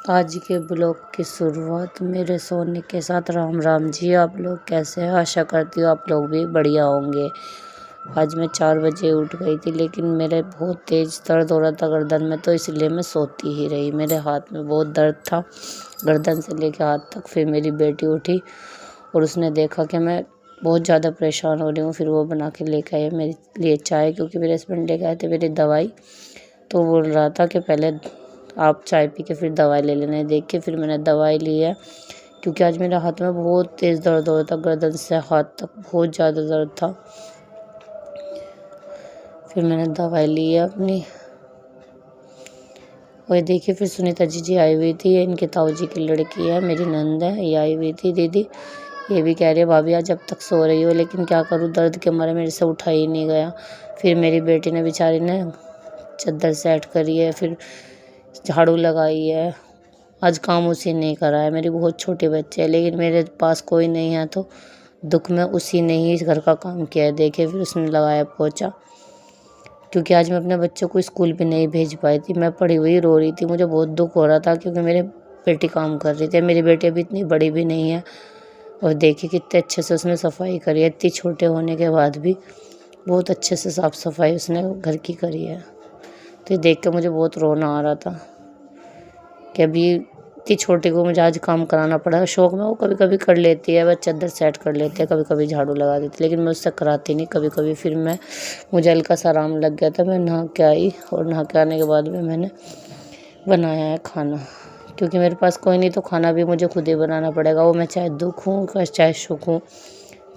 आज के ब्लॉग की शुरुआत मेरे सोने के साथ। राम राम जी, आप लोग कैसे हैं? आशा करती हूँ आप लोग भी बढ़िया होंगे। आज मैं 4 बजे उठ गई थी, लेकिन मेरे बहुत तेज़ दर्द हो रहा था गर्दन में, तो इसलिए मैं सोती ही रही। मेरे हाथ में बहुत दर्द था, गर्दन से लेकर हाथ तक। फिर मेरी बेटी उठी और उसने देखा कि मैं बहुत ज़्यादा परेशान हो रही हूँ। फिर वो बना के लेकर आए मेरे लिए चाय, क्योंकि मेरे हस्बैंड लेकर आए थे मेरी दवाई। तो बोल रहा था कि पहले आप चाय पी के फिर दवाई ले लेना। देख के फिर मैंने दवाई ली है, क्योंकि आज मेरे हाथ में बहुत तेज़ दर्द हो रहा था, गर्दन से हाथ तक बहुत ज़्यादा दर्द था। फिर मैंने दवाई ली है अपनी। और देखिए फिर सुनीता जी आई हुई थी, ये इनके ताऊ जी की लड़की है, मेरी नंद है, ये आई हुई थी दीदी। ये भी कह रही है भाभी आज जब तक सो रही हो, लेकिन क्या करूँ दर्द के मारे मेरे से उठा ही नहीं गया। फिर मेरी बेटी ने बेचारी ने चादर सेट करी है, फिर झाड़ू लगाई है। आज काम उसी ने करा है। मेरी बहुत छोटे बच्चे हैं, लेकिन मेरे पास कोई नहीं है, तो दुख में उसी ने ही घर का काम किया है। देखिए फिर उसने लगाया पोछा, क्योंकि आज मैं अपने बच्चों को स्कूल भी नहीं भेज पाई थी। मैं पड़ी हुई रो रही थी, मुझे बहुत दुख हो रहा था, क्योंकि मेरे बेटी काम कर रही थी। मेरी बेटी अभी इतनी बड़ी भी नहीं है। और देखिए कितने अच्छे से उसने सफाई करी है, इतनी छोटे होने के बाद भी बहुत अच्छे से साफ़ सफाई उसने घर की करी है। तो ये देख के मुझे बहुत रोना आ रहा था कि अभी इतनी छोटी को मुझे आज काम कराना पड़ा। शौक में वो कभी कभी कर लेती है, वह चादर सेट कर लेती है, कभी कभी झाड़ू लगा देती है, लेकिन मैं उससे कराती नहीं कभी कभी। फिर मुझे हल्का सा आराम लग गया था, मैं नहा के आई, और नहा के आने के बाद में मैंने बनाया है खाना, क्योंकि मेरे पास कोई नहीं, तो खाना भी मुझे खुद ही बनाना पड़ेगा। वो मैं चाहे दुख हूँ चाहे सुख हूँ,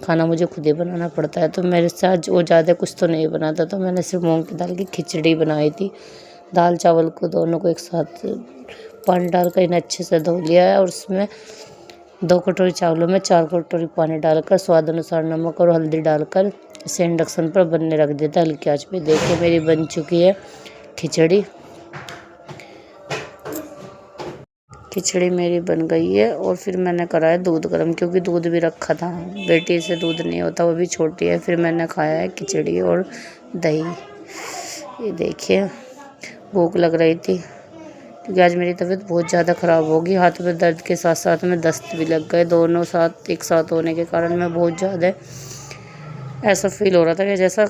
खाना मुझे खुद ही बनाना पड़ता है। तो मेरे साथ वो ज़्यादा कुछ तो नहीं बनाता, तो मैंने सिर्फ मूँग की दाल की खिचड़ी बनाई थी। दाल चावल को दोनों को एक साथ पानी डालकर इन्हें अच्छे से धो लिया है, और उसमें 2 कटोरी चावलों में 4 कटोरी पानी डालकर स्वाद अनुसार नमक और हल्दी डालकर इसे इंडक्शन पर बनने रख देता है हल्की आंच पे। देखिए मेरी बन चुकी है खिचड़ी। खिचड़ी मेरी बन गई है, और फिर मैंने कराया दूध गर्म, क्योंकि दूध भी रखा था। बेटी से दूध नहीं होता, वो भी छोटी है। फिर मैंने खाया है खिचड़ी और दही। ये देखिए भूख लग रही थी, क्योंकि आज मेरी तबीयत बहुत ज़्यादा ख़राब होगी। हाथ में दर्द के साथ साथ में दस्त भी लग गए, दोनों साथ एक साथ होने के कारण मैं बहुत ज़्यादा ऐसा फील हो रहा था कि जैसा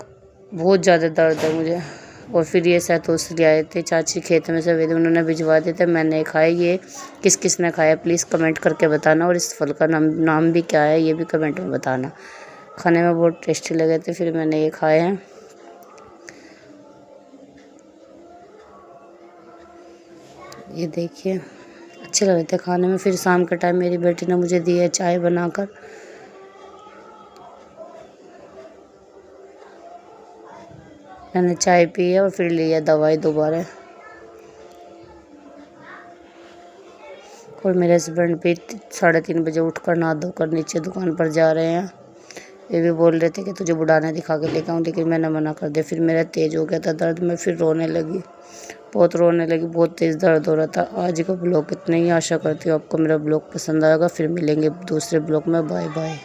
बहुत ज़्यादा दर्द है मुझे। और फिर ये सहतूत ले आए थे चाची खेत में से, वे उन्होंने भिजवा दिए थे, मैंने खाया। ये किस किस ने खाया प्लीज़ कमेंट करके बताना, और इस फल का नाम भी क्या है ये भी कमेंट में बताना। खाने में बहुत टेस्टी लगे थे, फिर मैंने ये खाए हैं। ये देखिए अच्छे लग रहे थे खाने में। फिर शाम के टाइम मेरी बेटी ने मुझे दी है चाय बनाकर। मैंने चाय पी है और फिर लिया दवाई दोबारा। और मेरे हस्बैंड भी 3:30 बजे उठकर नहा धोकर नीचे दुकान पर जा रहे हैं। ये भी बोल रहे थे कि तुझे बुढ़ाने दिखा के लेकर आऊँ, लेकिन मैंने मना कर दिया। फिर मेरा तेज़ हो गया था दर्द में, फिर रोने लगी, बहुत रोने लगी, बहुत तेज़ दर्द हो रहा था। आज का ब्लॉग इतना ही। आशा करती हूँ आपको मेरा ब्लॉग पसंद आएगा। फिर मिलेंगे दूसरे ब्लॉग में। Bye bye.